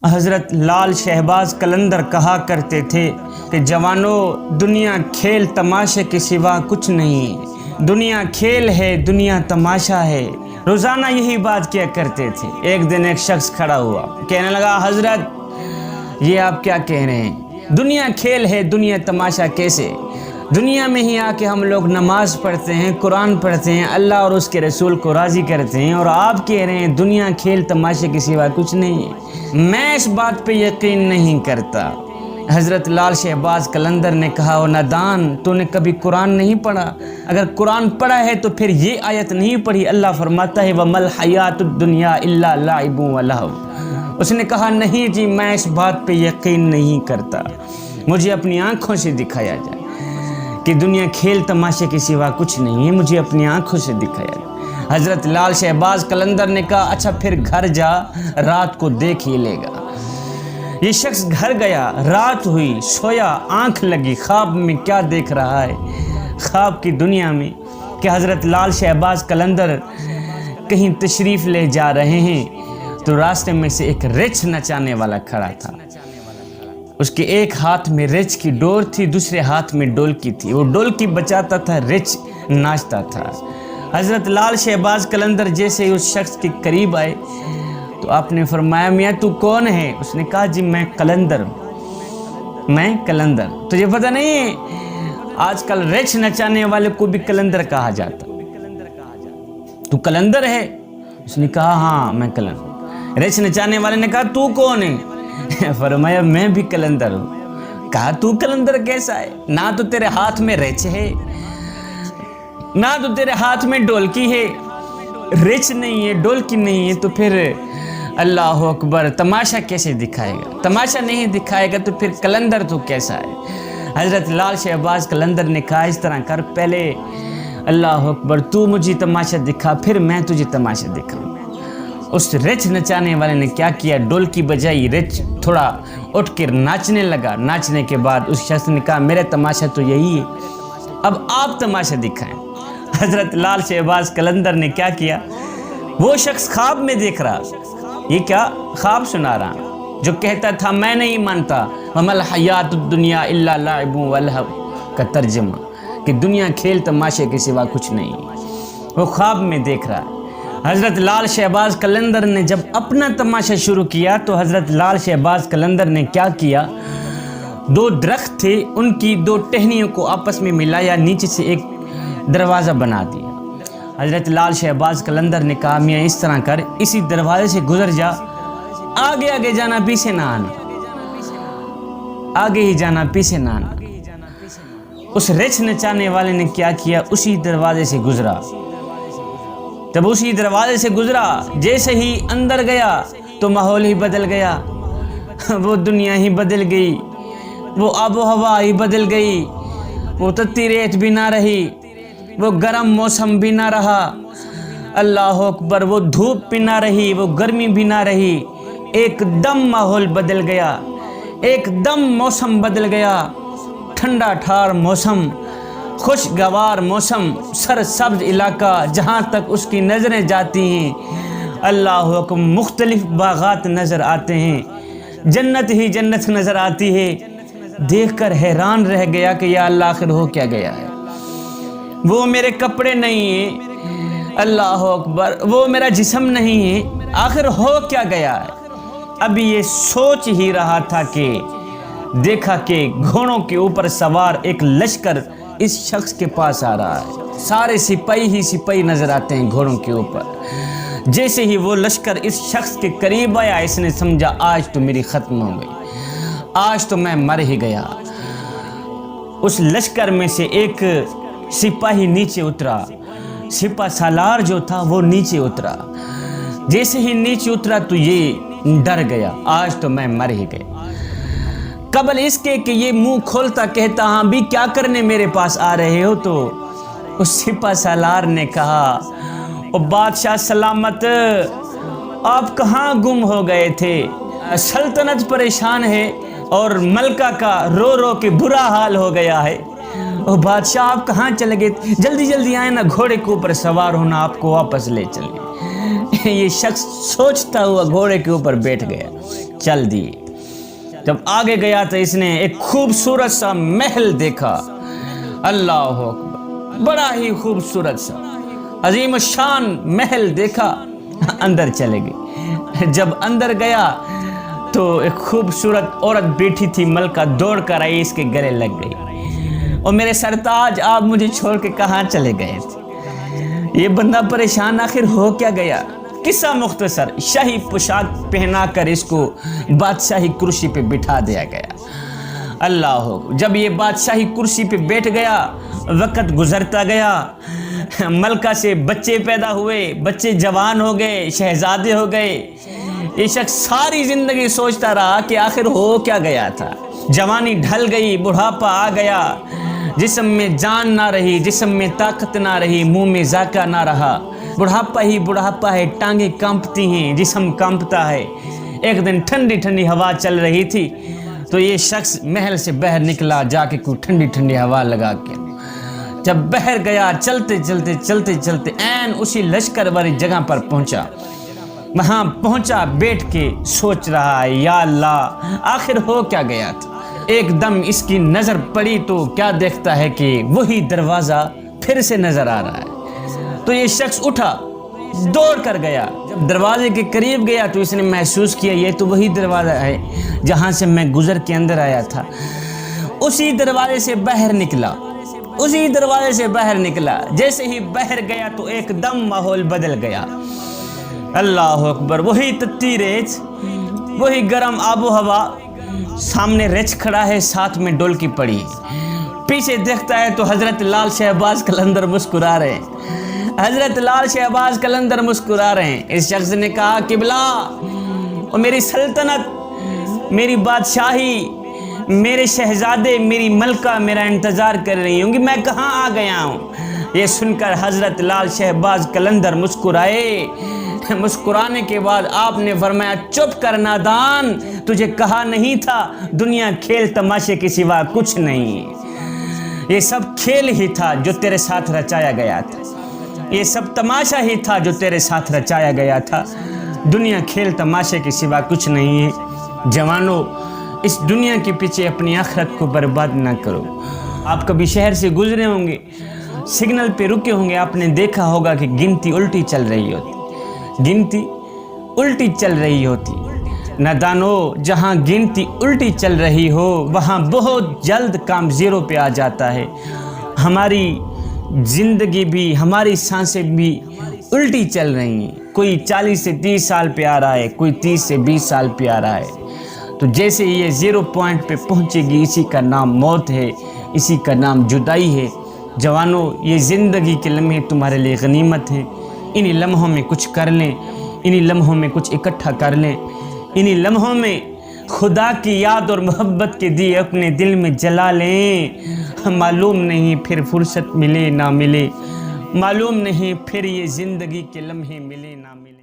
حضرت لال شہباز قلندر کہا کرتے تھے کہ جوانوں، دنیا کھیل تماشے کے سوا کچھ نہیں ہے۔ دنیا کھیل ہے، دنیا تماشا ہے۔ روزانہ یہی بات کیا کرتے تھے۔ ایک دن ایک شخص کھڑا ہوا، کہنے لگا، حضرت یہ آپ کیا کہہ رہے ہیں؟ دنیا کھیل ہے، دنیا تماشا کیسے؟ دنیا میں ہی آ کے ہم لوگ نماز پڑھتے ہیں، قرآن پڑھتے ہیں، اللہ اور اس کے رسول کو راضی کرتے ہیں، اور آپ کہہ رہے ہیں دنیا کھیل تماشے کے سوا کچھ نہیں ہے۔ میں اس بات پہ یقین نہیں کرتا۔ حضرت لال شہباز قلندر نے کہا، او نادان، تو نے کبھی قرآن نہیں پڑھا؟ اگر قرآن پڑھا ہے تو پھر یہ آیت نہیں پڑھی؟ اللہ فرماتا ہے وَمَا الْحَيَاةُ الدُّنْيَا إِلَّا لَعِبٌ وَلَهْوٌ۔ اس نے کہا، نہیں جی، میں اس بات پہ یقین نہیں کرتا، مجھے اپنی آنکھوں سے دکھایا جائے کہ دنیا کھیل تماشے کے سوا کچھ نہیں ہے، مجھے اپنی آنکھوں سے دکھایا جائے۔ حضرت لال شہباز قلندر نے کہا، اچھا پھر گھر جا، رات کو دیکھ ہی لے گا۔ یہ شخص گھر گیا، رات ہوئی، سویا، آنکھ لگی، خواب میں کیا دیکھ رہا ہے؟ خواب کی دنیا میں کہ حضرت لال شہباز قلندر کہیں تشریف لے جا رہے ہیں، تو راستے میں سے ایک رچ نچانے والا کھڑا تھا۔ اس کے ایک ہاتھ میں رچ کی ڈور تھی، دوسرے ہاتھ میں ڈولکی تھی۔ وہ ڈولکی بجاتا تھا، رچ ناچتا تھا۔ حضرت لال شہباز قلندر جیسے ہی اس شخص کے قریب آئے تو آپ نے فرمایا، میاں تو کون ہے؟ اس نے کہا، جی میں قلندر ہوں، میں قلندر۔ تجھے پتہ نہیں ہے آج کل رچ نچانے والے کو بھی قلندر کہا جاتا؟ تو قلندر ہے؟ اس نے کہا، ہاں میں قلندر۔ رچ نچانے والے نے کہا، تو کون ہے؟ فرمایا، میں بھی قلندر ہوں۔ کہا، تو قلندر کیسا ہے؟ نہ تو تیرے ہاتھ میں رچ ہے، نہ تو تیرے ہاتھ میں ڈولکی ہے۔ رچ نہیں ہے، ڈولکی نہیں ہے، تو پھر اللہ اکبر، تماشا کیسے دکھائے گا؟ تماشا نہیں دکھائے گا تو پھر قلندر تو کیسا ہے؟ حضرت لال شہباز قلندر نے کہا، اس طرح کر، پہلے اللہ اکبر تو مجھے تماشا دکھا، پھر میں تجھے تماشا دکھاؤں۔ اس رچ نچانے والے نے کیا کیا؟ ڈولکی بجائی، رچ تھوڑا اٹھ کر ناچنے لگا۔ ناچنے کے بعد اس شخص نے کہا، میرا تماشا تو یہی ہے، اب آپ تماشا دکھائیں۔ حضرت لال شہباز قلندر نے کیا کیا؟ وہ شخص خواب میں دیکھ رہا، یہ کیا خواب سنا رہا، جو کہتا تھا میں نہیں مانتا وَمَا الْحَيَاةُ الدُّنْيَا إِلَّا لَعِبٌ وَلَهْوٌ کا ترجمہ کہ دنیا کھیل تماشے کے سوا کچھ نہیں۔ وہ خواب میں دیکھ رہا۔ حضرت لال شہباز قلندر نے جب اپنا تماشا شروع کیا تو حضرت لال شہباز قلندر نے کیا کیا؟ دو درخت تھے، ان کی دو ٹہنیوں کو آپس میں ملایا، نیچے سے ایک دروازہ بنا دیا۔ حضرت لال شہباز قلندر نے کہا، میاں اس طرح کر، اسی دروازے سے گزر جا، آگے آگے جانا، پیچھے نہ آنا، آگے ہی جانا، پیچھے نہ آنا۔ اس رچ نچانے والے نے کیا کیا؟ اسی دروازے سے گزرا۔ جب اسی دروازے سے گزرا، جیسے ہی اندر گیا تو ماحول ہی بدل گیا، وہ دنیا ہی بدل گئی، وہ آب و ہوا ہی بدل گئی، وہ تتی ریت بھی نہ رہی، وہ گرم موسم بھی نہ رہا، اللہ اکبر، وہ دھوپ بھی نہ رہی، وہ گرمی بھی نہ رہی، ایک دم ماحول بدل گیا، ایک دم موسم بدل گیا، ٹھنڈا ٹھار موسم، خوشگوار موسم، سرسبز علاقہ، جہاں تک اس کی نظریں جاتی ہیں اللہ اکبر مختلف باغات نظر آتے ہیں، جنت ہی جنت نظر آتی ہے۔ دیکھ کر حیران رہ گیا کہ یا اللہ، آخر ہو کیا گیا ہے؟ وہ میرے کپڑے نہیں ہیں، اللہ اکبر، وہ میرا جسم نہیں ہے، آخر ہو کیا گیا ہے؟ ابھی یہ سوچ ہی رہا تھا کہ دیکھا کہ گھوڑوں کے اوپر سوار ایک لشکر اس شخص کے پاس آ رہا ہے۔ سارے سپاہی ہی سپاہی نظر آتے ہیں گھوڑوں کے اوپر۔ جیسے ہی وہ لشکر اس شخص کے قریب آیا، اس نے سمجھا آج تو میری ختم ہو گئی، آج تو میں مر ہی گیا۔ اس لشکر میں سے ایک سپاہی نیچے اترا، سپہ سالار جو تھا وہ نیچے اترا۔ جیسے ہی نیچے اترا تو یہ ڈر گیا، آج تو میں مر ہی گیا۔ قبل اس کے کہ یہ منہ کھولتا کہتا، ہاں بھی کیا کرنے میرے پاس آ رہے ہو، تو اس سپہ سالار نے کہا، او بادشاہ سلامت، آپ کہاں گم ہو گئے تھے؟ سلطنت پریشان ہے اور ملکہ کا رو رو کے برا حال ہو گیا ہے۔ او بادشاہ، آپ کہاں چلے گئے؟ جلدی جلدی آئے نا، گھوڑے کے اوپر سوار ہونا، آپ کو واپس لے چلیں۔ یہ شخص سوچتا ہوا گھوڑے کے اوپر بیٹھ گیا۔ چل دیے۔ جب آگے گیا تو اس نے ایک خوبصورت سا محل دیکھا، اللہ اکبر، بڑا ہی خوبصورت سا عظیم الشان محل دیکھا، اندر چلے گئے۔ جب اندر گیا تو ایک خوبصورت عورت بیٹھی تھی، ملکہ دوڑ کر آئی، اس کے گلے لگ گئی، اور میرے سرتاج آپ مجھے چھوڑ کے کہاں چلے گئے تھے؟ یہ بندہ پریشان آخر ہو کیا گیا؟ قصہ مختصر، شاہی پوشاک پہنا کر اس کو بادشاہی کرسی پہ بٹھا دیا گیا۔ اللہ ہو، جب یہ بادشاہی کرسی پہ بیٹھ گیا، وقت گزرتا گیا، ملکہ سے بچے پیدا ہوئے، بچے جوان ہو گئے، شہزادے ہو گئے۔ یہ شخص ساری زندگی سوچتا رہا کہ آخر ہو کیا گیا تھا۔ جوانی ڈھل گئی، بڑھاپا آ گیا، جسم میں جان نہ رہی، جسم میں طاقت نہ رہی، منہ میں ذائقہ نہ رہا۔ بڑھاپا ہی بڑھاپا ہے، ٹانگیں کانپتی ہیں، جسم کانپتا ہے۔ ایک دن ٹھنڈی ٹھنڈی ہوا چل رہی تھی تو یہ شخص محل سے باہر نکلا، جا کے کوئی ٹھنڈی ٹھنڈی ہوا لگا کے جب باہر گیا، چلتے چلتے چلتے چلتے عین اسی لشکر والی جگہ پر پہنچا۔ وہاں پہنچا، بیٹھ کے سوچ رہا ہے، یا اللہ آخر ہو کیا گیا تھا۔ ایک دم اس کی نظر پڑی تو کیا دیکھتا ہے کہ وہی دروازہ پھر سے نظر آ رہا ہے۔ تو یہ شخص اٹھا، دوڑ کر گیا، جب دروازے کے قریب گیا تو اس نے محسوس کیا یہ تو وہی دروازہ ہے جہاں سے میں گزر کے اندر آیا تھا۔ اسی دروازے سے باہر نکلا، اسی دروازے سے باہر نکلا۔ جیسے ہی باہر گیا تو ایک دم ماحول بدل گیا۔ اللہ اکبر، وہی تتی ریچ، وہی گرم آب و ہوا، سامنے ریچ کھڑا ہے، ساتھ میں ڈولکی پڑی، پیچھے دیکھتا ہے تو حضرت لال شہباز قلندر مسکرا رہے ہیں، حضرت لال شہباز قلندر مسکرا رہے ہیں۔ اس شخص نے کہا، قبلہ، اور میری سلطنت، میری بادشاہی، میرے شہزادے، میری ملکہ میرا انتظار کر رہی ہوں گی، میں کہاں آ گیا ہوں؟ یہ سن کر حضرت لال شہباز قلندر مسکرائے۔ مسکرانے کے بعد آپ نے فرمایا، چپ کر نادان، تجھے کہا نہیں تھا دنیا کھیل تماشے کے سوا کچھ نہیں۔ یہ سب کھیل ہی تھا جو تیرے ساتھ رچایا گیا تھا، یہ سب تماشا ہی تھا جو تیرے ساتھ رچایا گیا تھا، دنیا کھیل تماشے کے سوا کچھ نہیں ہے۔ جوانوں، اس دنیا کے پیچھے اپنی آخرت کو برباد نہ کرو۔ آپ کبھی شہر سے گزرے ہوں گے، سگنل پہ رکے ہوں گے، آپ نے دیکھا ہوگا کہ گنتی الٹی چل رہی ہوتی، گنتی الٹی چل رہی ہوتی۔ نادانو، جہاں گنتی الٹی چل رہی ہو وہاں بہت جلد کام زیرو پہ آ جاتا ہے۔ ہماری زندگی بھی، ہماری سانسیں بھی الٹی چل رہی ہیں۔ کوئی 40 سے 30 سال پہ آ رہا ہے، کوئی 30 سے 20 سال پہ آ رہا ہے۔ تو جیسے یہ زیرو پوائنٹ پہ پہنچے گی، اسی کا نام موت ہے، اسی کا نام جدائی ہے۔ جوانوں، یہ زندگی کے لمحے تمہارے لیے غنیمت ہیں، انہی لمحوں میں کچھ کر لیں، انہی لمحوں میں کچھ اکٹھا کر لیں، انہی لمحوں میں خدا کی یاد اور محبت کے دیے اپنے دل میں جلا لیں۔ معلوم نہیں پھر فرصت ملے نہ ملے، معلوم نہیں پھر یہ زندگی کے لمحے ملے نہ ملے۔